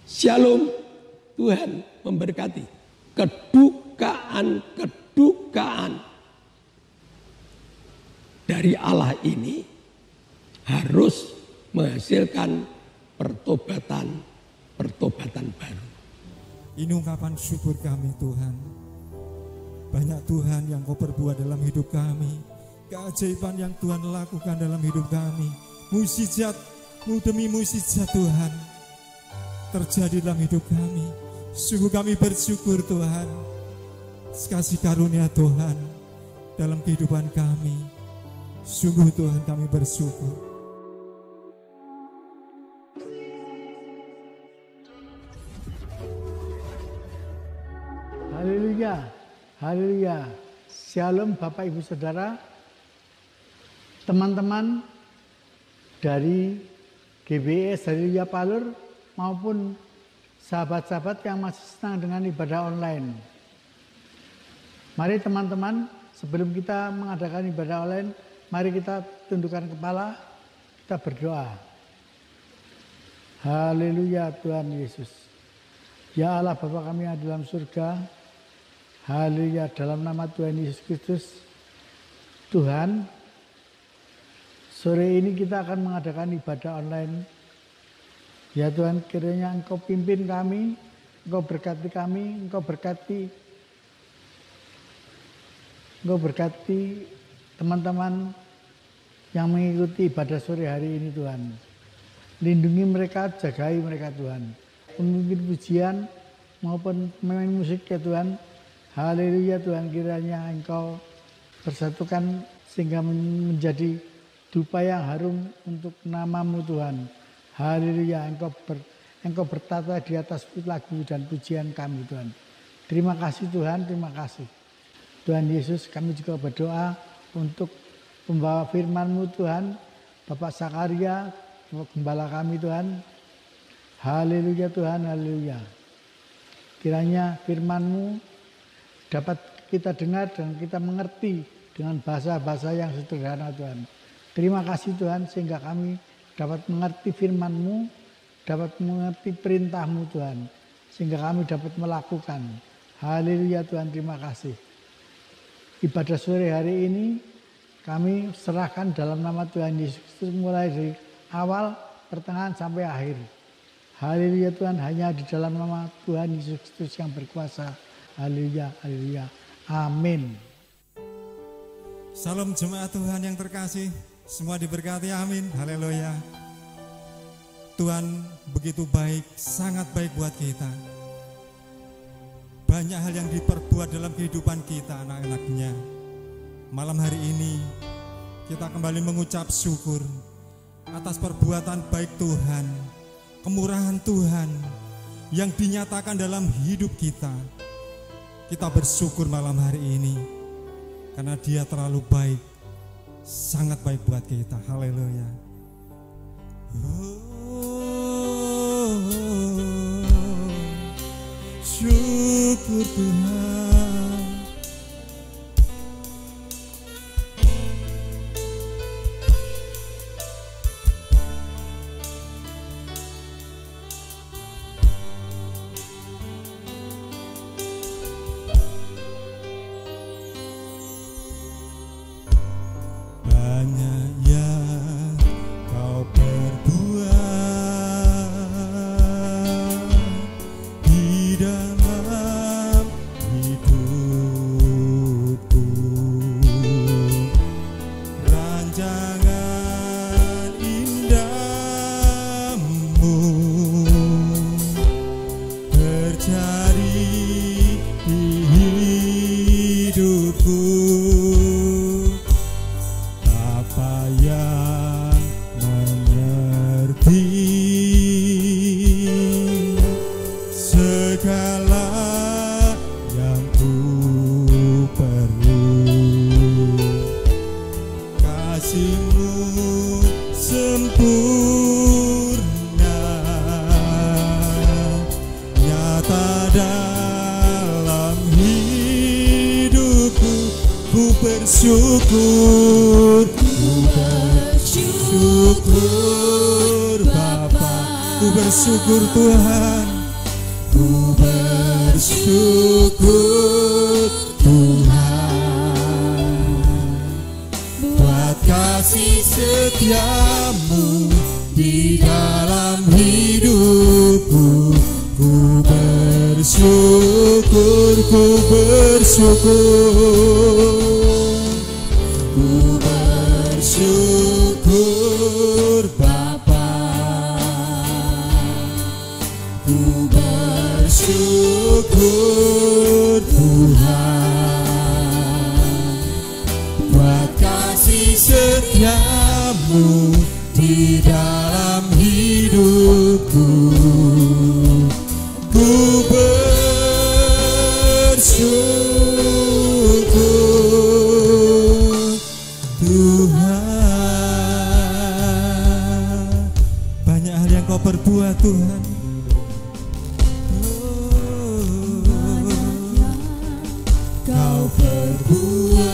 Shalom, Tuhan memberkati. Kedukaan dari Allah ini harus menghasilkan pertobatan baru. Ini ungkapan syukur kami Tuhan. Banyak Tuhan yang Kau perbuat dalam hidup kami. Keajaiban yang Tuhan lakukan dalam hidup kami. Mukjizat-Mu demi mukjizat Tuhan terjadi dalam hidup kami. Sungguh kami bersyukur Tuhan. Kasih karunia Tuhan dalam kehidupan kami. Sungguh Tuhan kami bersyukur. Haleluya, haleluya. Shalom Bapak Ibu Saudara, teman-teman dari GBS Haleluya Palur maupun sahabat-sahabat yang masih senang dengan ibadah online. Mari teman-teman, sebelum kita mengadakan ibadah online, mari kita tundukkan kepala, kita berdoa. Haleluya Tuhan Yesus. Ya Allah Bapa kami yang dalam surga, haleluya, dalam nama Tuhan Yesus Kristus. Tuhan, sore ini kita akan mengadakan ibadah online. Ya Tuhan, kiranya Engkau pimpin kami, Engkau berkati kami, Engkau berkati teman-teman yang mengikuti ibadah sore hari ini Tuhan. Lindungi mereka, jagai mereka Tuhan. Pemimpin pujian maupun pemain musik ya Tuhan. Haleluya Tuhan, kiranya Engkau persatukan sehingga menjadi dupa yang harum untuk nama-Mu Tuhan. Haleluya, Engkau bertata di atas lagu dan pujian kami Tuhan. Terima kasih Tuhan, terima kasih. Tuhan Yesus, kami juga berdoa untuk pembawa firman-Mu Tuhan, Bapak Sakaria, gembala kami Tuhan. Haleluya Tuhan, haleluya. Kiranya firman-Mu dapat kita dengar dan kita mengerti dengan bahasa-bahasa yang sederhana Tuhan. Terima kasih Tuhan sehingga kami dapat mengerti firman-Mu, dapat mengerti perintah-Mu Tuhan. Sehingga kami dapat melakukan. Haleluya Tuhan, terima kasih. Ibadah sore hari ini kami serahkan dalam nama Tuhan Yesus Kristus mulai dari awal, pertengahan sampai akhir. Haleluya Tuhan, hanya di dalam nama Tuhan Yesus Kristus yang berkuasa. Haleluya, haleluya. Amin. Salam jemaat Tuhan yang terkasih, semua diberkati, amin. Haleluya. Tuhan begitu baik, sangat baik buat kita. Banyak hal yang diperbuat dalam kehidupan kita, anak-anaknya. Malam hari ini kita kembali mengucap syukur atas perbuatan baik Tuhan, kemurahan Tuhan yang dinyatakan dalam hidup kita. Kita bersyukur malam hari ini karena Dia terlalu baik, sangat baik buat kita. Haleluya. Syukur Tuhan. Banyak yang Kau perbuat di dalam hidupku. Rancangan indah-Mu terjadi di hidupku. Apa yang mengerti segala yang ku perlu. Kasih-Mu sempurna nyata dalam hidupku. Ku bersyukur, ku bersyukur Bapa, ku bersyukur Tuhan. bersyukur, ku bersyukur Bapa, ku bersyukur Tuhan buat kasih setiamu di dalam hidupku. Ku bersyukur Tuhan. Banyak hal yang kau perbuat Tuhan. Kau perbuat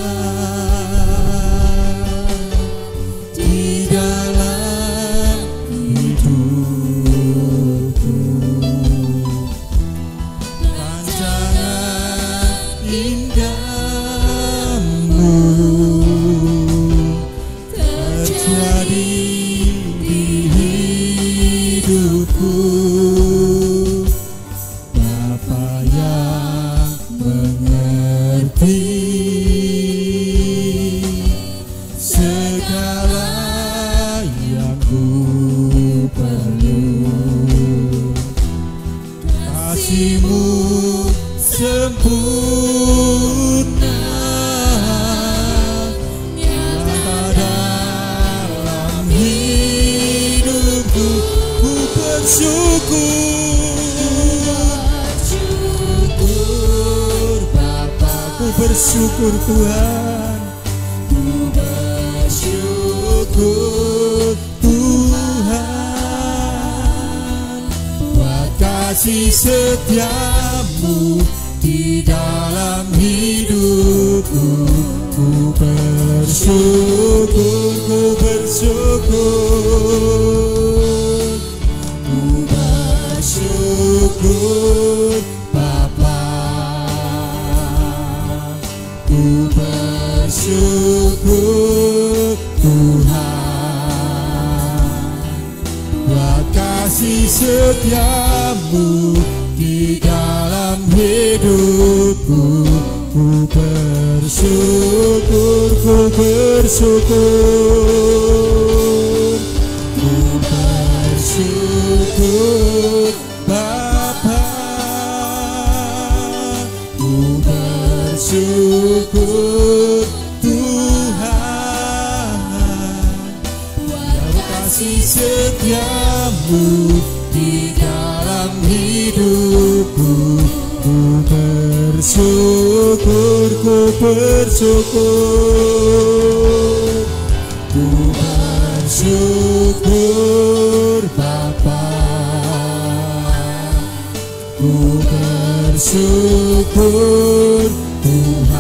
di dalam hidupku. Rancangan indahmu terjadi di hidupku. Bapa yang mengerti segala yang ku perlu, kasih-Mu sempurna nyata dalam hidupku. Ku bersyukur Bapa, ku bersyukur Tuhan, ku bersyukur Tuhan buat kasih setiamu di dalam hidupku. Ku bersyukur, ku bersyukur, ku bersyukur Bapa, ku bersyukur Tuhan buat kasih setiamu di dalam hidupku. Ku bersyukur, ku bersyukur, ku bersyukur Bapa, ku bersyukur Tuhan buat kasih setiamu di dalam hidupku. Ku bersyukur, ku bersyukur, ku bersyukur Bapa, ku bersyukur Tuhan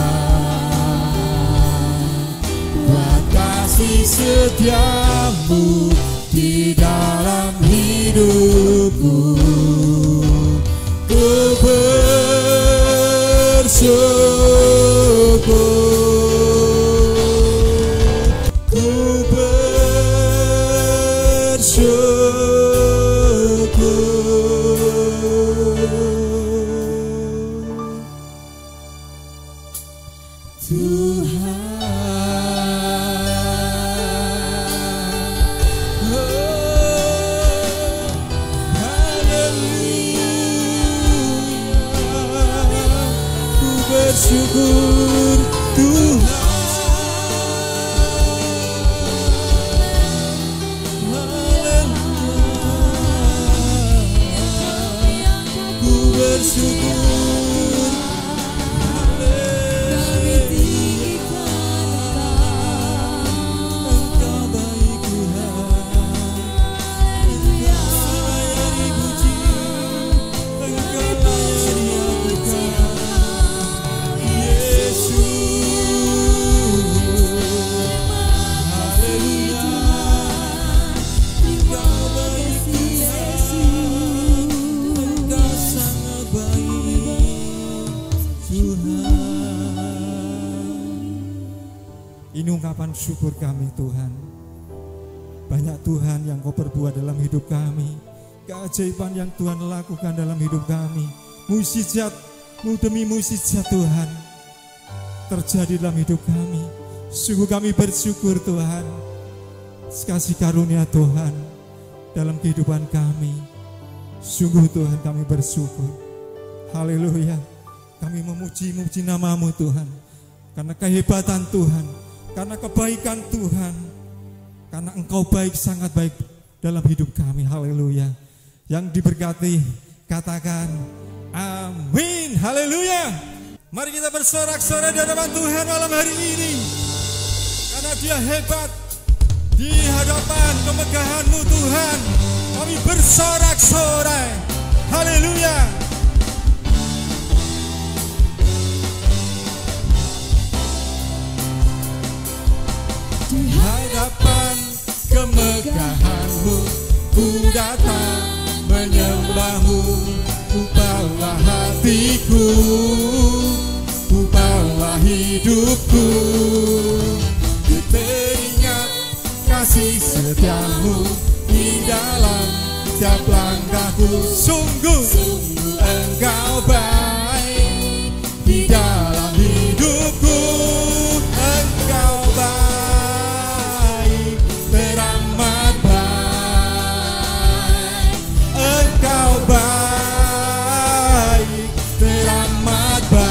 buat kasih setiamu di dalam hidupku. Ku bersyukur, ku bersyukur Tuhan. Bersyukur Tuhan, ku bersyukur, kami tinggikan Engkau baik Tuhan, Engkau layak dipuji, Engkau layak diagukan. Ini ungkapan syukur kami Tuhan. Banyak Tuhan yang Kau perbuat dalam hidup kami, keajaiban yang Tuhan lakukan dalam hidup kami, mujizat-Mu demi mujizat Tuhan terjadi dalam hidup kami. Sungguh kami bersyukur Tuhan, kasih karunia Tuhan dalam kehidupan kami. Sungguh Tuhan kami bersyukur. Haleluya. Kami memuji nama-Mu Tuhan, karena kehebatan Tuhan, karena kebaikan Tuhan, karena Engkau baik, sangat baik dalam hidup kami. Haleluya. Yang diberkati katakan amin. Haleluya. Mari kita bersorak-sorai di hadapan Tuhan malam hari ini, karena Dia hebat. Di hadapan kemegahan-Mu Tuhan kami bersorak-sorai. Haleluya. Di hadapan kemegahan-Mu ku datang menyembah-Mu, ku bawa hatiku, ku bawa hidupku, ku teringat kasih setia-Mu di dalam setiap langkahku. Sungguh Engkau baik di dalam hidupku. Engkau baik, teramat baik. Engkau baik, teramat baik.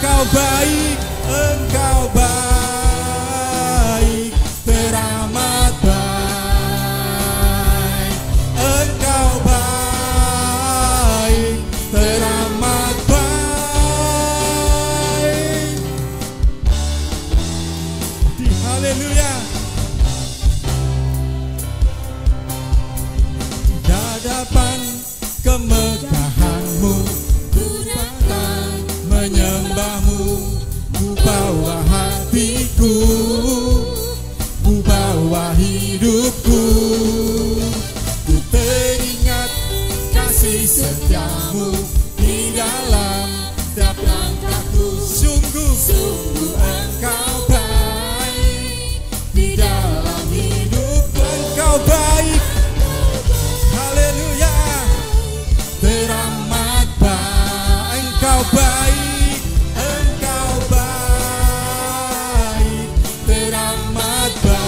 Engkau baik, Engkau baik, teramat baik. Engkau baik, teramat baik. Di haleluya. Di hadapan kemegahan-Mu ku datang menyembah-Mu, ku bawa hatiku, ku bawa hidupku, ku teringat kasih setia-Mu di dalam setiap langkahku. Sungguh Engkau baik di dalam hidupku. Engkau baik, haleluya, teramat baik. Engkau baik, Engkau baik, teramat baik.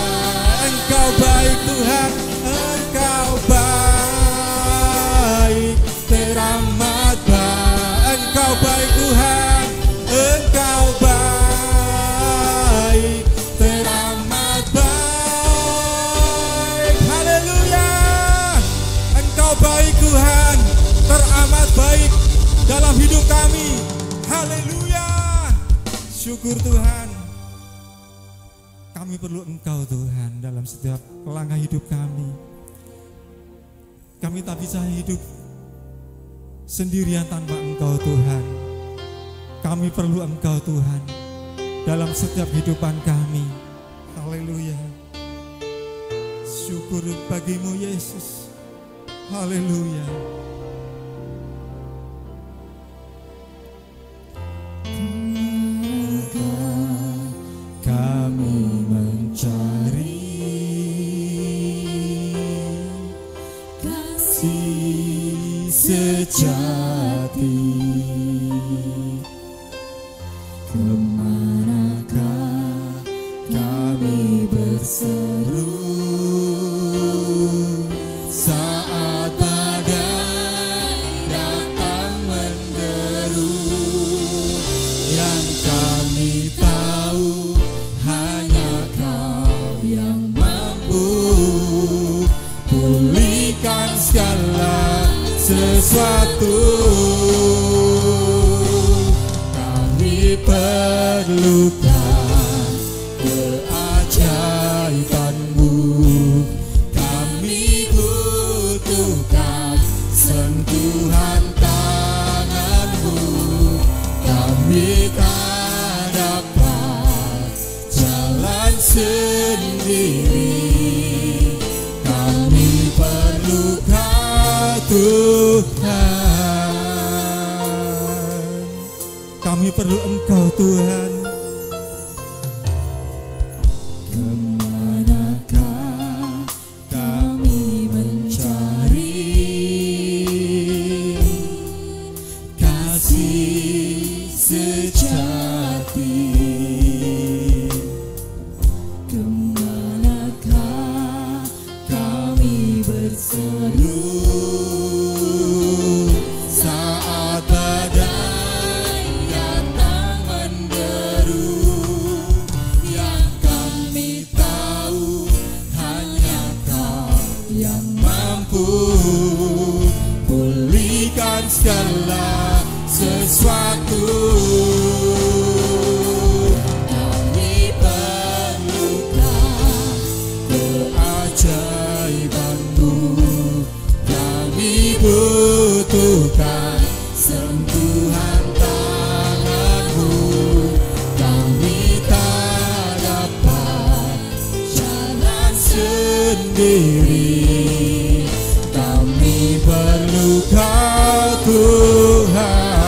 Engkau baik Tuhan, Engkau baik, teramat baik. Engkau baik Tuhan, Engkau baik, teramat baik. Haleluya. Engkau baik Tuhan, teramat baik dalam hidup kami. Haleluya. Syukur Tuhan. Kami perlu Engkau Tuhan dalam setiap langkah hidup kami. Kami tak bisa hidup sendirian tanpa Engkau Tuhan. Kami perlu Engkau Tuhan dalam setiap kehidupan kami. Haleluya. Syukur bagimu Yesus. Haleluya. Kami mencari kasih sejati. Kemanakah kami berseru saat badai datang menderu? Yang kami tahu hanya Kau yang mampu pulihkan segala sesuatu. Kami perlukan keajaiban-Mu, kami butuhkan sentuhan tangan-Mu. Kami tak dapat jalan sendiri, kami perlu Kau Tuhan. Kami perlu Engkau Tuhan. Kemanakah kami mencari perlukan sentuhan tangan-Mu. Kami tak dapat jalan sendiri, kami perlu Kau Tuhan.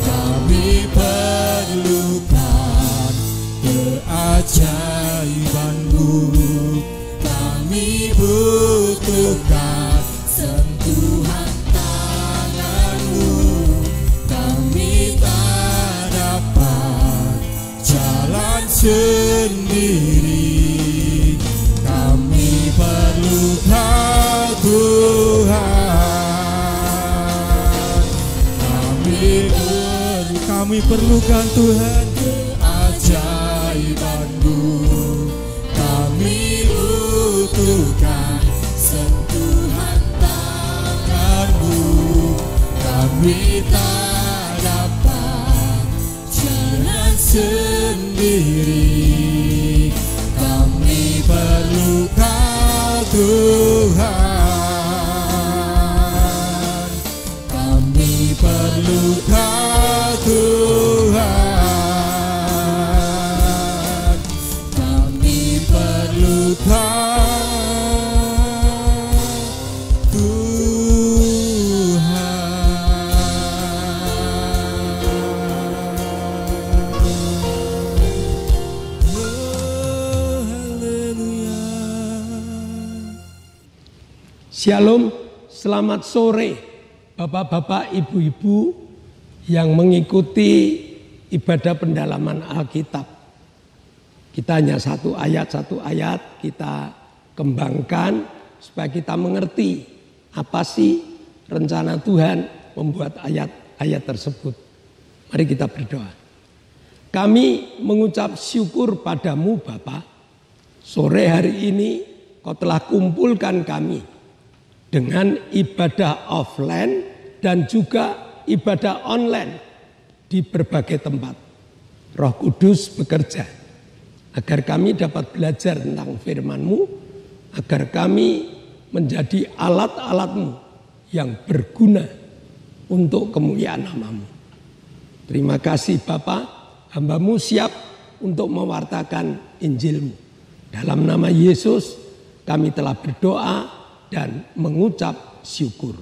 Kami perlukan keajaiban-Mu, kami butuhkan sentuhan tangan-Mu. Kami tak dapat jalan sendiri, kami perlu Kau Tuhan. Kami perlukan Tuhan keajaiban-Mu, kami butuhkan sentuhan tangan-Mu. Kami tak dapat jalan sendiri, kami perlu Kau Tuhan. Kami perlu Kau Tuhan. Kami perlu Kau Shalom, selamat sore Bapak-bapak, Ibu-ibu yang mengikuti ibadah pendalaman Alkitab. Kita hanya satu ayat kita kembangkan supaya kita mengerti apa sih rencana Tuhan membuat ayat-ayat tersebut. Mari kita berdoa. Kami mengucap syukur padamu Bapa, sore hari ini Kau telah kumpulkan kami dengan ibadah offline dan juga ibadah online di berbagai tempat. Roh Kudus bekerja agar kami dapat belajar tentang firman-Mu, agar kami menjadi alat-alat-Mu yang berguna untuk kemuliaan nama-Mu. Terima kasih Bapa, hamba-Mu siap untuk mewartakan Injil-Mu. Dalam nama Yesus kami telah berdoa dan mengucap syukur.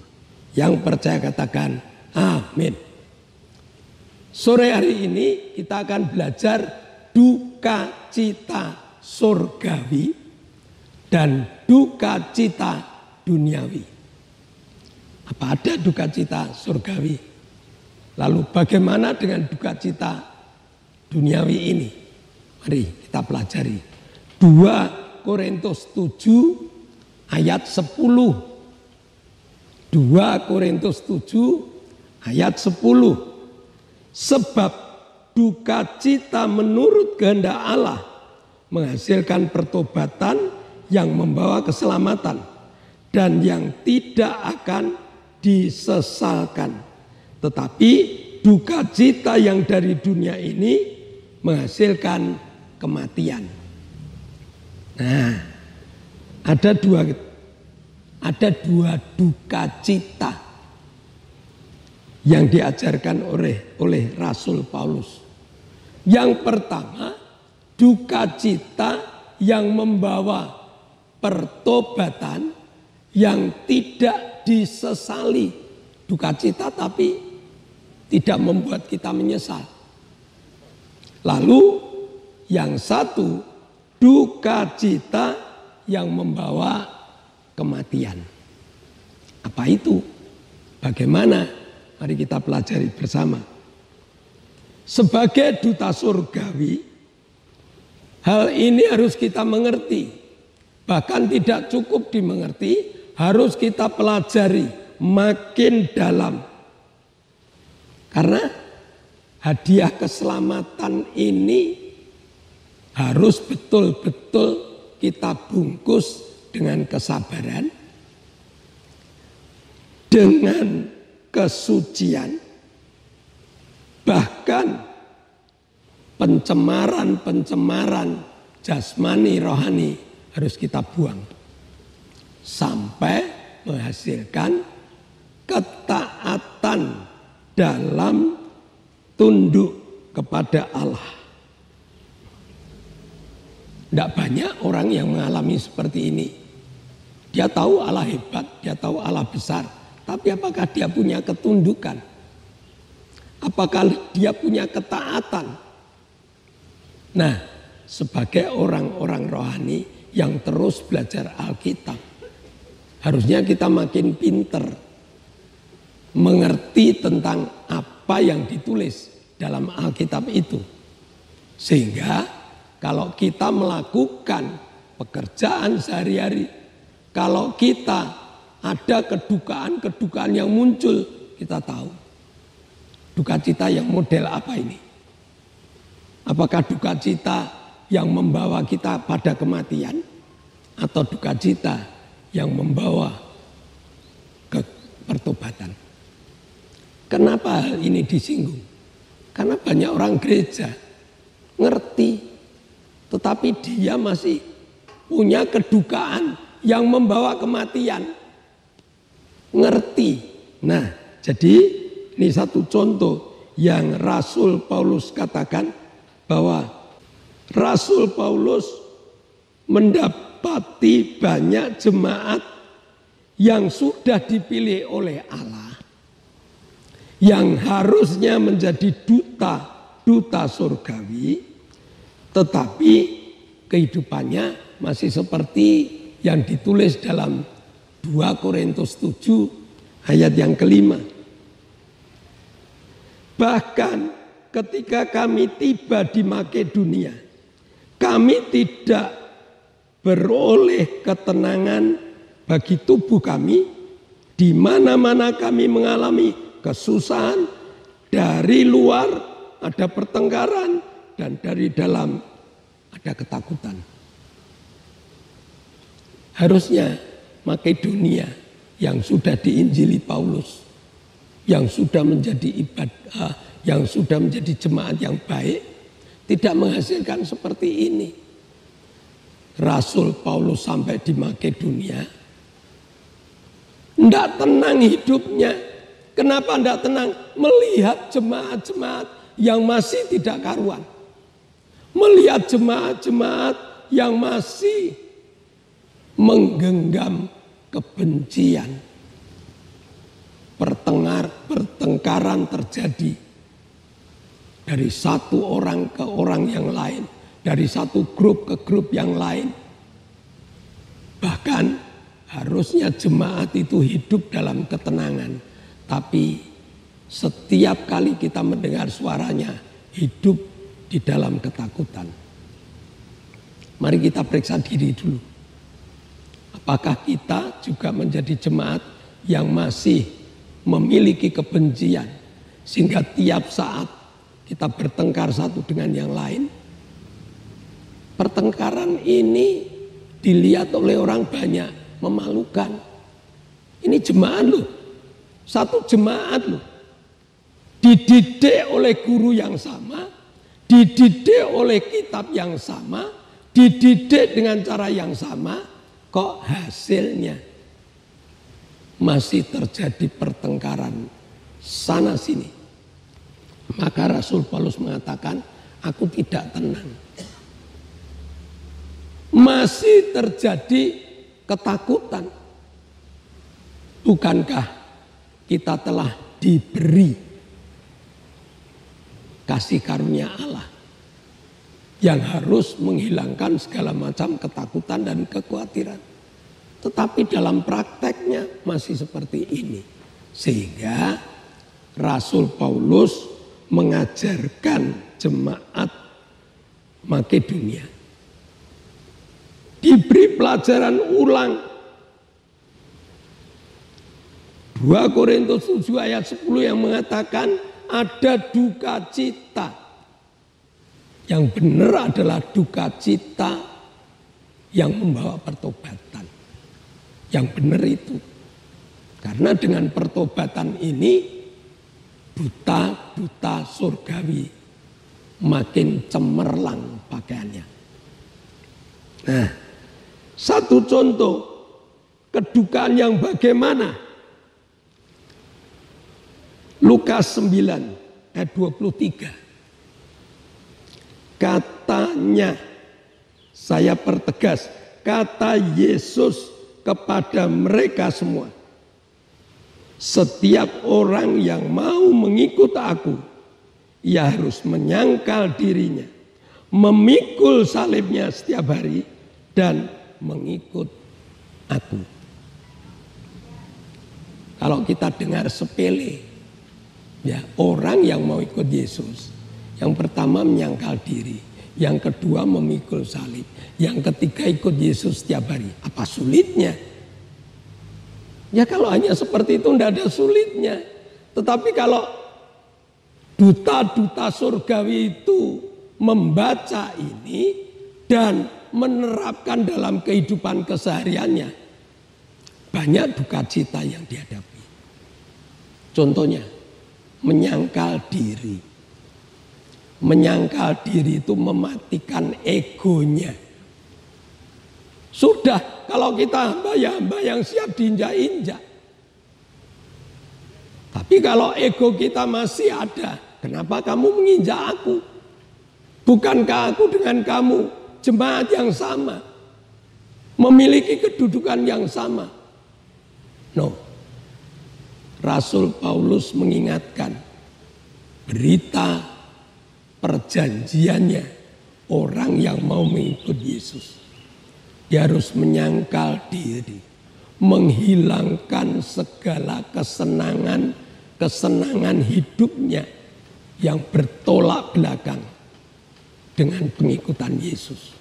Yang percaya katakan amin. Sore hari ini kita akan belajar duka cita surgawi dan duka cita duniawi. Apa ada duka cita surgawi? Lalu bagaimana dengan duka cita duniawi ini? Mari kita pelajari. 2 Korintus 7 ayat 10. 2 Korintus 7 ayat 10. Sebab duka cita menurut kehendak Allah menghasilkan pertobatan yang membawa keselamatan dan yang tidak akan disesalkan. Tetapi duka cita yang dari dunia ini menghasilkan kematian. Nah, ada dua duka cita yang diajarkan oleh Rasul Paulus. Yang pertama, duka cita yang membawa pertobatan yang tidak disesali. Duka cita tapi tidak membuat kita menyesal. Lalu yang satu, duka cita yang membawa kematian. Apa itu? Bagaimana? Mari kita pelajari bersama. Sebagai duta surgawi, hal ini harus kita mengerti. Bahkan tidak cukup dimengerti, harus kita pelajari makin dalam. Karena hadiah keselamatan ini harus betul-betul kita bungkus dengan kesabaran, dengan kesucian, bahkan pencemaran jasmani rohani harus kita buang sampai menghasilkan dalam tunduk kepada Allah. Tidak banyak orang yang mengalami seperti ini. Dia tahu Allah hebat, dia tahu Allah besar. Tapi apakah dia punya ketundukan? Apakah dia punya ketaatan? Nah, sebagai orang-orang rohani yang terus belajar Alkitab, harusnya kita makin pinter mengerti tentang apa yang ditulis dalam Alkitab itu. Sehingga kalau kita melakukan pekerjaan sehari-hari, kalau kita ada kedukaan-kedukaan yang muncul, kita tahu duka cita yang model apa ini. Apakah duka cita yang membawa kita pada kematian, atau duka cita yang membawa ke pertobatan? Kenapa hal ini disinggung? Karena banyak orang gereja ngerti, tetapi dia masih punya kedukaan yang membawa kematian. Ngerti. Nah, jadi ini satu contoh yang Rasul Paulus katakan, bahwa Rasul Paulus mendapati banyak jemaat yang sudah dipilih oleh Allah, yang harusnya menjadi duta surgawi, tetapi kehidupannya masih seperti yang ditulis dalam 2 Korintus 7 ayat yang kelima. Bahkan ketika kami tiba di Makedonia, kami tidak beroleh ketenangan bagi tubuh kami. Di mana-mana kami mengalami kesusahan, dari luar ada pertengkaran, dan dari dalam ada ketakutan. Harusnya Makedonia yang sudah diinjili Paulus, yang sudah menjadi ibadah, yang sudah menjadi jemaat yang baik, tidak menghasilkan seperti ini. Rasul Paulus sampai di Makedonia, tidak tenang hidupnya. Kenapa tidak tenang? Melihat jemaat-jemaat yang masih tidak karuan. Melihat jemaat-jemaat yang masih menggenggam kebencian. Pertengkaran terjadi dari satu orang ke orang yang lain, dari satu grup ke grup yang lain. Bahkan harusnya jemaat itu hidup dalam ketenangan, tapi setiap kali kita mendengar suaranya, hidup di dalam ketakutan. Mari kita periksa diri dulu. Apakah kita juga menjadi jemaat yang masih memiliki kebencian, sehingga tiap saat kita bertengkar satu dengan yang lain? Pertengkaran ini dilihat oleh orang banyak memalukan. Ini jemaat loh, satu jemaat loh, dididik oleh guru yang sama, dididik oleh kitab yang sama, dididik dengan cara yang sama, kok hasilnya masih terjadi pertengkaran sana sini. Maka Rasul Paulus mengatakan, aku tidak tenang. Masih terjadi ketakutan. Bukankah kita telah diberi kasih karunia Allah yang harus menghilangkan segala macam ketakutan dan kekhawatiran? Tetapi dalam prakteknya masih seperti ini. Sehingga Rasul Paulus mengajarkan jemaat Makedonia, diberi pelajaran ulang. 2 Korintus 7 ayat 10 yang mengatakan ada duka cita. Yang benar adalah duka cita yang membawa pertobatan. Yang benar itu. Karena dengan pertobatan ini, duta-duta surgawi makin cemerlang pakaiannya. Nah, satu contoh kedukaan yang bagaimana Lukas 9 ayat 23. Katanya, saya pertegas, kata Yesus kepada mereka semua, setiap orang yang mau mengikut aku, ia harus menyangkal dirinya, memikul salibnya setiap hari, dan mengikut aku. Kalau kita dengar sepele, ya, orang yang mau ikut Yesus, yang pertama menyangkal diri, yang kedua memikul salib, yang ketiga ikut Yesus setiap hari. Apa sulitnya? Ya kalau hanya seperti itu tidak ada sulitnya. Tetapi kalau duta-duta surgawi itu membaca ini dan menerapkan dalam kehidupan kesehariannya, banyak duka cita yang dihadapi. Contohnya, menyangkal diri. Menyangkal diri itu mematikan egonya. Sudah, kalau kita hamba ya hamba yang siap diinjak-injak. Tapi kalau ego kita masih ada, kenapa kamu menginjak aku? Bukankah aku dengan kamu jemaat yang sama, memiliki kedudukan yang sama? No. Rasul Paulus mengingatkan, berita perjanjiannya orang yang mau mengikut Yesus, dia harus menyangkal diri, menghilangkan segala kesenangan hidupnya yang bertolak belakang dengan pengikutan Yesus.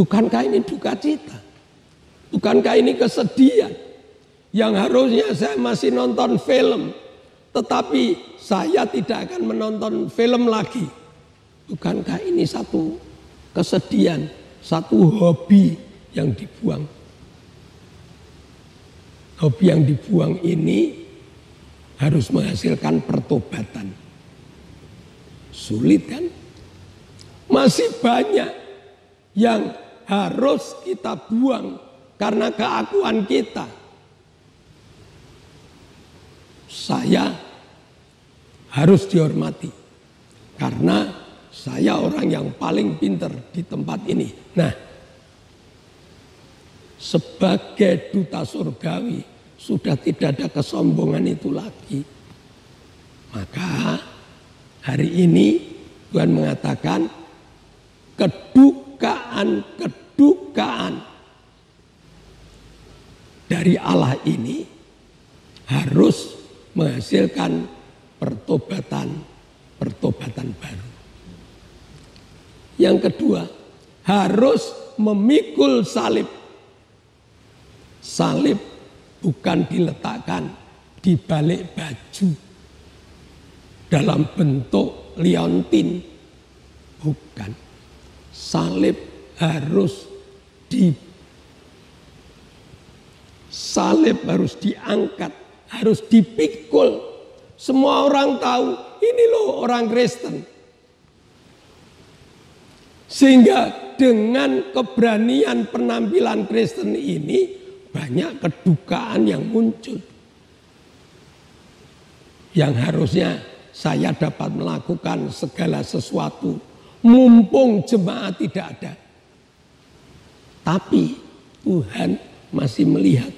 Bukankah ini duka cita? Bukankah ini kesedihan? Yang harusnya saya masih nonton film, tetapi saya tidak akan menonton film lagi. Bukankah ini satu kesedihan, satu hobi yang dibuang? Hobi yang dibuang ini harus menghasilkan pertobatan. Sulit kan? Masih banyak yang harus kita buang karena keakuan kita. Saya harus dihormati karena saya orang yang paling pintar di tempat ini. Nah, sebagai duta surgawi sudah tidak ada kesombongan itu lagi. Maka hari ini Tuhan mengatakan kedukaan dari Allah ini harus menghasilkan pertobatan baru. Yang kedua, harus memikul salib. Salib bukan diletakkan di balik baju dalam bentuk liontin, bukan. Salib harus diangkat, harus dipikul. Semua orang tahu, ini loh orang Kristen. Sehingga dengan keberanian penampilan Kristen ini, banyak kedukaan yang muncul. Yang harusnya saya dapat melakukan segala sesuatu, mumpung jemaat tidak ada. Tapi Tuhan masih melihat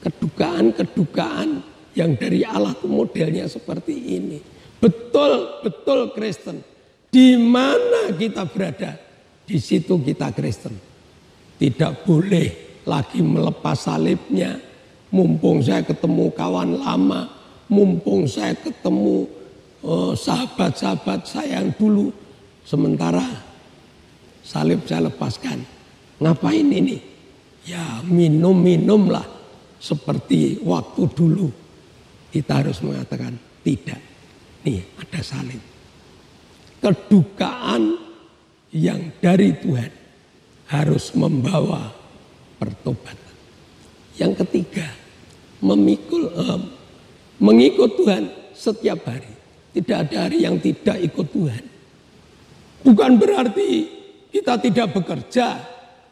kedukaan yang dari Allah itu modelnya seperti ini. Betul-betul Kristen. Di mana kita berada, di situ kita Kristen. Tidak boleh lagi melepas salibnya. Mumpung saya ketemu kawan lama, mumpung saya ketemu sahabat-sahabat saya yang dulu, sementara salib saya lepaskan. Ngapain ini? Ya minum lah seperti waktu dulu. Kita harus mengatakan tidak. Nih ada salib. Kedukaan yang dari Tuhan harus membawa pertobatan. Yang ketiga, mengikut Tuhan setiap hari. Tidak ada hari yang tidak ikut Tuhan. Bukan berarti kita tidak bekerja,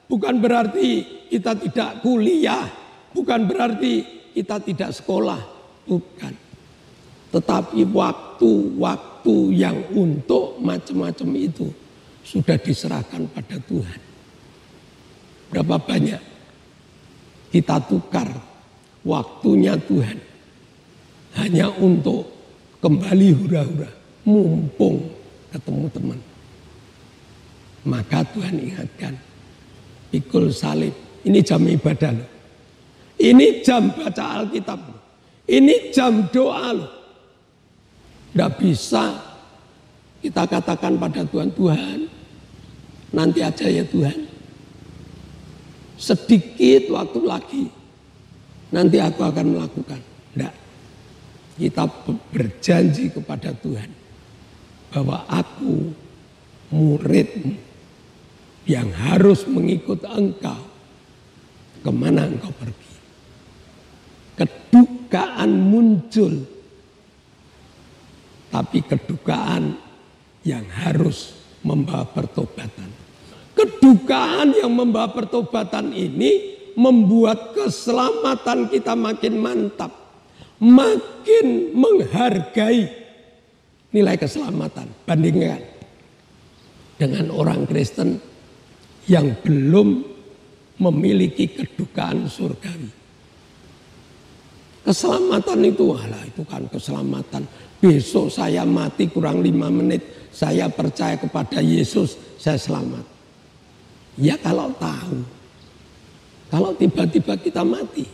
bukan berarti kita tidak kuliah, bukan berarti kita tidak sekolah, bukan. Tetapi waktu-waktu yang untuk macam-macam itu sudah diserahkan pada Tuhan. Berapa banyak kita tukar waktunya Tuhan hanya untuk kembali hura-hura, mumpung ketemu teman. Maka Tuhan ingatkan, pikul salib, ini jam ibadah loh. Ini jam baca Alkitab loh. Ini jam doa loh. Tidak bisa kita katakan pada Tuhan, Tuhan nanti aja ya Tuhan. Sedikit waktu lagi nanti aku akan melakukan. Tidak. Kita berjanji kepada Tuhan bahwa aku muridmu yang harus mengikut engkau kemana engkau pergi. Kedukaan muncul, tapi kedukaan yang harus membawa pertobatan. Kedukaan yang membawa pertobatan ini membuat keselamatan kita makin mantap, makin menghargai nilai keselamatan. Bandingkan dengan orang Kristen yang belum memiliki kedukaan surgawi. Keselamatan itu, itu kan keselamatan. Besok saya mati kurang 5 menit, saya percaya kepada Yesus, saya selamat. Ya kalau tahu, kalau tiba-tiba kita mati.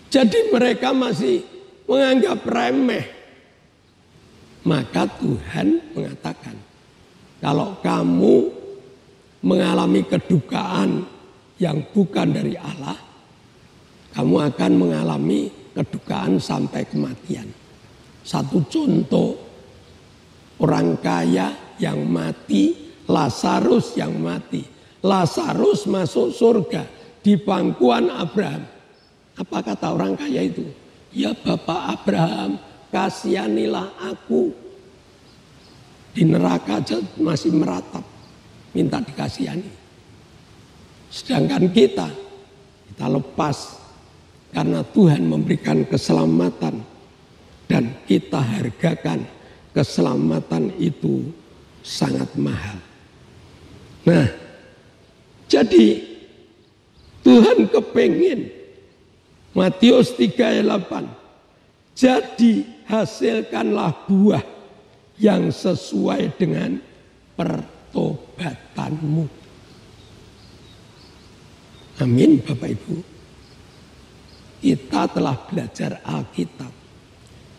Jadi mereka masih menganggap remeh. Maka Tuhan mengatakan, kalau kamu mengalami kedukaan yang bukan dari Allah, kamu akan mengalami kedukaan sampai kematian. Satu contoh, orang kaya yang mati, Lazarus yang mati. Lazarus masuk surga di pangkuan Abraham. Apa kata orang kaya itu? Ya Bapak Abraham, kasihanilah aku. Di neraka aja masih meratap, minta dikasihani. Sedangkan kita lepas karena Tuhan memberikan keselamatan dan kita hargakan keselamatan itu sangat mahal. Nah, jadi Tuhan kepingin Matius 3:8, jadi hasilkanlah buah yang sesuai dengan pertobatanmu. Amin Bapak Ibu. Kita telah belajar Alkitab.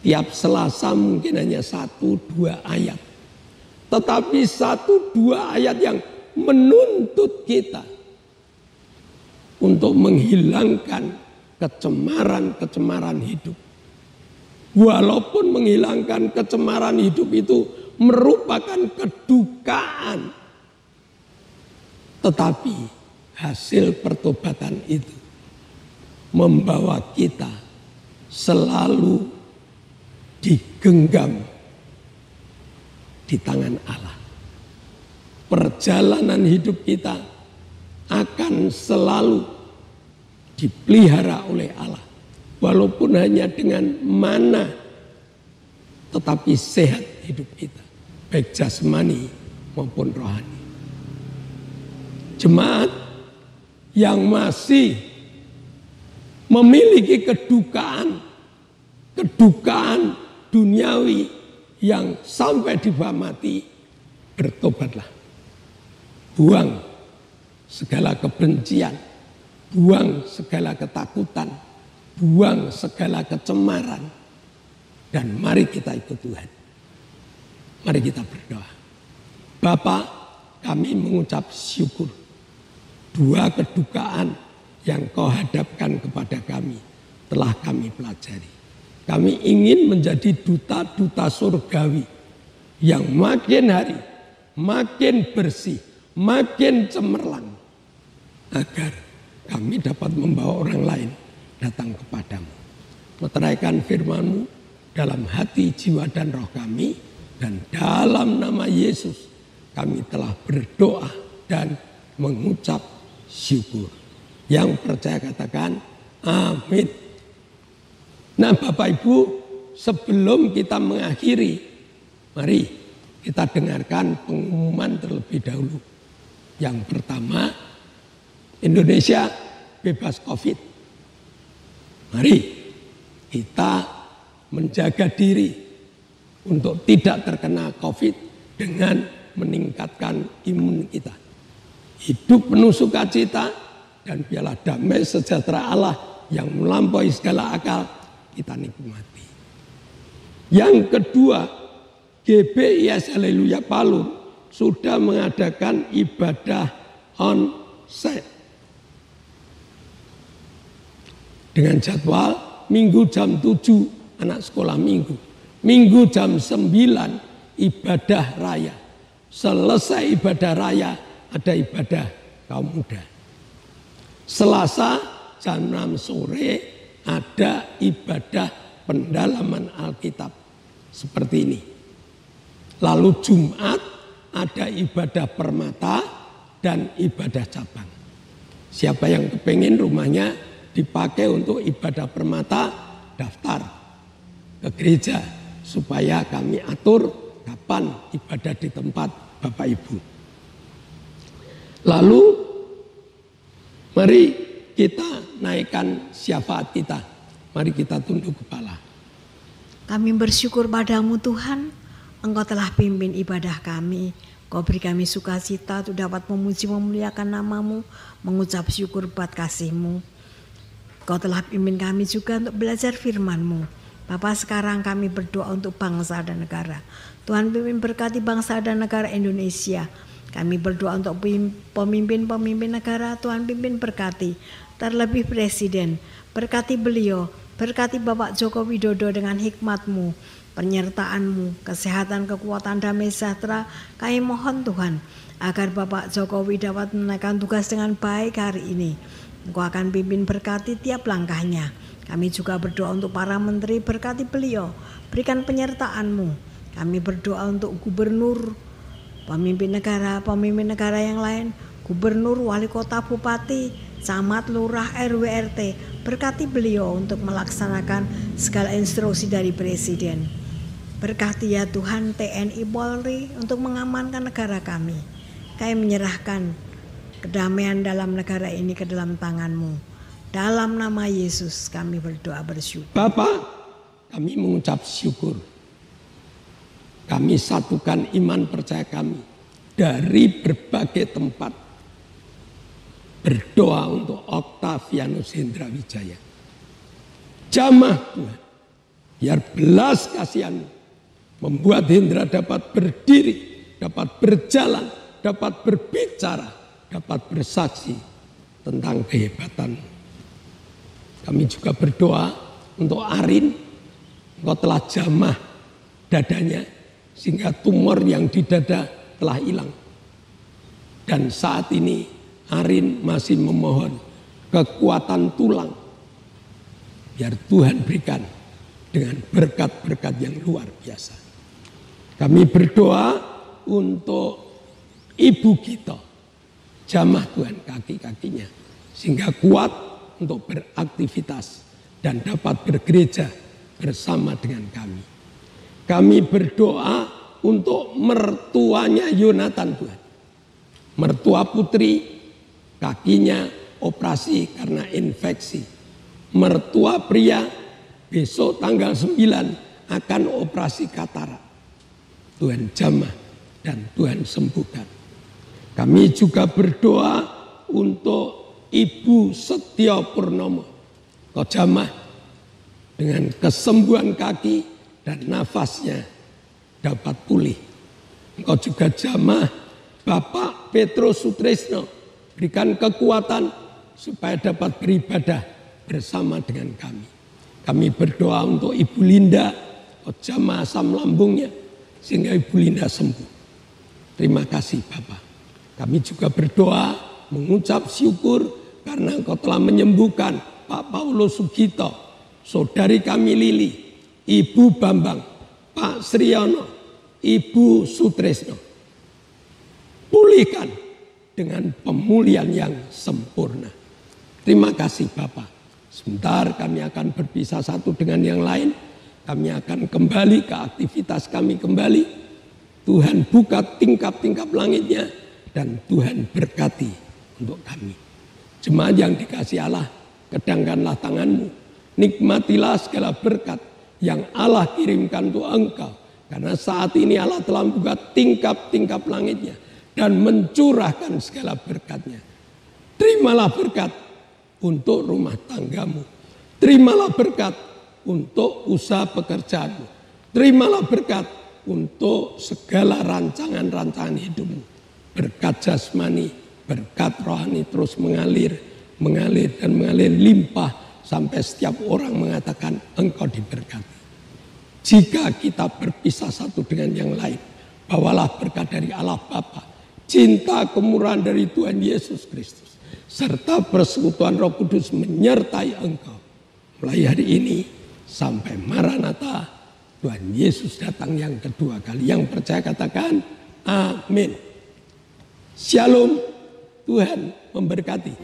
Tiap Selasa mungkin hanya 1-2 ayat. Tetapi 1-2 ayat yang menuntut kita untuk menghilangkan kecemaran-kecemaran hidup. Walaupun menghilangkan kecemaran hidup itu merupakan kedukaan. Tetapi hasil pertobatan itu membawa kita selalu digenggam di tangan Allah. Perjalanan hidup kita akan selalu dipelihara oleh Allah. Walaupun hanya dengan mana, tetapi sehat hidup kita, baik jasmani maupun rohani. Jemaat yang masih memiliki kedukaan duniawi yang sampai dibawa mati, bertobatlah. Buang segala kebencian, buang segala ketakutan, buang segala kecemaran, dan mari kita ikut Tuhan. Mari kita berdoa. Bapa, kami mengucap syukur. 2 kedukaan yang Kau hadapkan kepada kami telah kami pelajari. Kami ingin menjadi duta-duta surgawi yang makin hari makin bersih, makin cemerlang, agar kami dapat membawa orang lain datang kepadamu. Meteraikan firman-Mu dalam hati, jiwa, dan roh kami, dan dalam nama Yesus kami telah berdoa dan mengucap syukur. Yang percaya katakan Amin. Nah Bapak Ibu, sebelum kita mengakhiri, mari kita dengarkan pengumuman terlebih dahulu. Yang pertama, Indonesia bebas COVID. Mari kita menjaga diri untuk tidak terkena COVID dengan meningkatkan imun kita. Hidup penuh sukacita dan biarlah damai sejahtera Allah yang melampaui segala akal kita nikmati. Yang kedua, GBIS Haleluya Palu sudah mengadakan ibadah onsite dengan jadwal Minggu jam 7 anak sekolah minggu, Minggu jam 9 ibadah raya. Selesai ibadah raya ada ibadah kaum muda. Selasa jam 6 sore ada ibadah pendalaman Alkitab seperti ini. Lalu Jumat ada ibadah permata dan ibadah cabang. Siapa yang kepengen rumahnya dipakai untuk ibadah permata, daftar ke gereja supaya kami atur kapan ibadah di tempat Bapak Ibu. Lalu mari kita naikkan syafaat kita. Mari kita tunduk kepala. Kami bersyukur padamu Tuhan, Engkau telah pimpin ibadah kami. Kau beri kami sukacita untuk dapat memuji memuliakan namamu, mengucap syukur buat kasih-Mu. Kau telah pimpin kami juga untuk belajar firman-Mu. Bapak, sekarang kami berdoa untuk bangsa dan negara. Tuhan pimpin berkati bangsa dan negara Indonesia. Kami berdoa untuk pemimpin-pemimpin negara, Tuhan pimpin berkati. Terlebih Presiden, berkati beliau, berkati Bapak Joko Widodo dengan hikmat-Mu, penyertaan-Mu, kesehatan, kekuatan, damai sejahtera. Kami mohon Tuhan, agar Bapak Jokowi dapat menaikkan tugas dengan baik hari ini. Engkau akan pimpin berkati tiap langkahnya. Kami juga berdoa untuk para menteri, berkati beliau, berikan penyertaan-Mu. Kami berdoa untuk gubernur, pemimpin negara yang lain, gubernur, wali kota, bupati, camat, lurah, RW, RT, berkati beliau untuk melaksanakan segala instruksi dari Presiden. Berkati ya Tuhan TNI Polri untuk mengamankan negara kami. Kami menyerahkan kedamaian dalam negara ini ke dalam tangan-Mu. Dalam nama Yesus kami berdoa bersyukur. Bapak, kami mengucap syukur. Kami satukan iman percaya kami dari berbagai tempat. Berdoa untuk Octavianus Hendra Wijaya. Jamah Tuhan, biar belas kasihan membuat Hendra dapat berdiri, dapat berjalan, dapat berbicara, dapat bersaksi tentang kehebatan. Kami juga berdoa untuk Arin, Engkau telah jamah dadanya sehingga tumor yang di dada telah hilang. Dan saat ini Arin masih memohon kekuatan tulang. Biar Tuhan berikan dengan berkat-berkat yang luar biasa. Kami berdoa untuk ibu kita. Jamah Tuhan kaki-kakinya. Sehingga kuat untuk beraktivitas dan dapat bergereja bersama dengan kami. Kami berdoa untuk mertuanya Yonatan Tuhan. Mertua putri kakinya operasi karena infeksi. Mertua pria besok tanggal 9 akan operasi katarak. Tuhan jamah dan Tuhan sembuhkan. Kami juga berdoa untuk Ibu Setio Purnomo. Kau jamah dengan kesembuhan kaki dan nafasnya dapat pulih. Engkau juga jamah Bapak Petrus Sutrisno. Berikan kekuatan supaya dapat beribadah bersama dengan kami. Kami berdoa untuk Ibu Linda, jamah asam lambungnya, sehingga Ibu Linda sembuh. Terima kasih Bapak. Kami juga berdoa, mengucap syukur karena Engkau telah menyembuhkan Pak Paulus Sugito, saudari kami Lili, Ibu Bambang, Pak Sriono, Ibu Sutrisno. Pulihkan dengan pemulihan yang sempurna. Terima kasih Bapak. Sebentar kami akan berpisah satu dengan yang lain. Kami akan kembali ke aktivitas kami kembali. Tuhan buka tingkap-tingkap langitnya dan Tuhan berkati untuk kami. Jemaat yang dikasihi Allah, kedangkanlah tanganmu. Nikmatilah segala berkat yang Allah kirimkan untuk engkau. Karena saat ini Allah telah membuka tingkap-tingkap langitnya dan mencurahkan segala berkatnya. Terimalah berkat untuk rumah tanggamu. Terimalah berkat untuk usaha pekerjaanmu. Terimalah berkat untuk segala rancangan-rancangan hidupmu. Berkat jasmani, berkat rohani terus mengalir dan mengalir limpah sampai setiap orang mengatakan engkau diberkati. Jika kita berpisah satu dengan yang lain, bawalah berkat dari Allah Bapa, cinta kemurahan dari Tuhan Yesus Kristus, serta persekutuan Roh Kudus menyertai engkau. Mulai hari ini sampai Maranatha, Tuhan Yesus datang yang kedua kali. Yang percaya katakan amin. Shalom, Tuhan memberkati.